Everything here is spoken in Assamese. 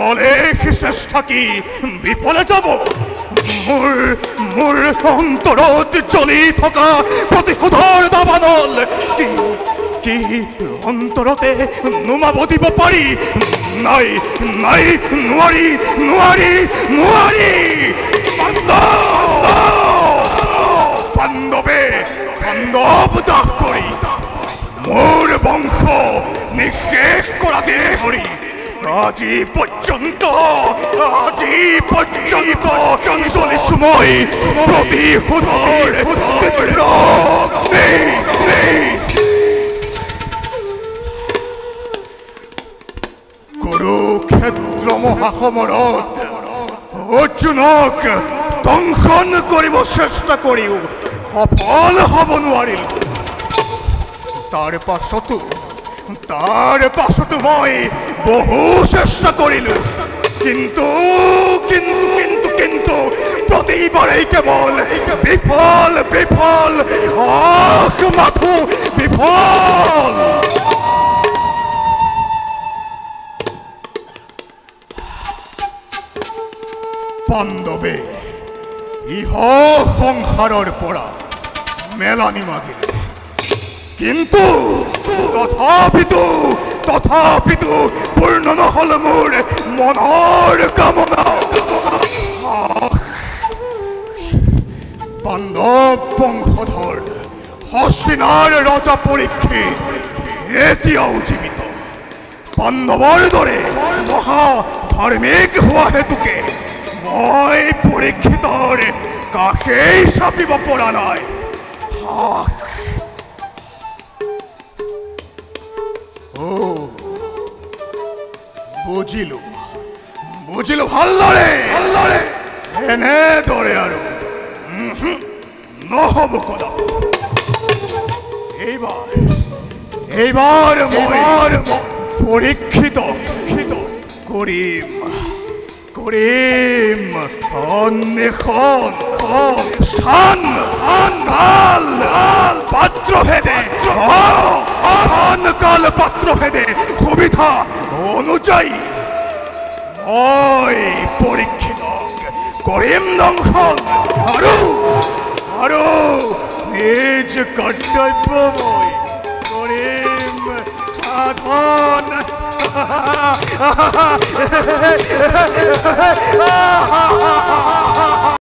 অলেখ চেষ্টা কি বিফলে যাব মোৰ অন্তৰত জ্বলি থকা প্ৰতিশোধৰ দাবানল কি অন্তৰতে নুমাব দিব পাৰি নাই নাই নোৱাৰি নোৱাৰি নোৱাৰি পাণ্ডৱে পাণ্ডৱ দাহ কৰি মোৰ বংশ নিঃশেষ কৰা দে হৰি আজি পৰ্যন্ত চলিছো মই প্ৰতিশোধৰ কুৰুক্ষেত্ৰ মহাসমৰত অৰ্জুনক দংশন কৰিব চেষ্টা কৰিও সফল হ'ব নোৱাৰিল তাৰ পাছতো মই বহু চেষ্টা কৰিলো কিন্তু প্ৰতিবাৰেই কেৱল বিফল বিফল মাথো বিফল পাণ্ডৱে ইহ সংসাৰৰ পৰা মেলানি মাগিলে কিন্তু তথাপিতো পূৰ্ণ নহল মোৰ মনৰ কামনা পাণ্ডৱ বংশধৰ হস্তিনাৰ ৰজা পৰীক্ষিত এতিয়াও জীৱিত পাণ্ডৱৰ দৰে মহা ধাৰ্মিক হোৱা হেতুকে মই পৰীক্ষিতৰ কাষেই চাপিব পৰা নাই বুজিলো ভালদৰে এনেদৰে আৰু নহ'ব কদা এইবাৰ পৰীক্ষিত কৰিম অন্বেষণ স্থান পাত্ৰভেদে পাত্ৰভেদে সুবিধা অনুযায়ী মই পৰীক্ষিতক কৰিম দংশন আৰু নিজ কৰ্তব্য মই কৰিম সাধন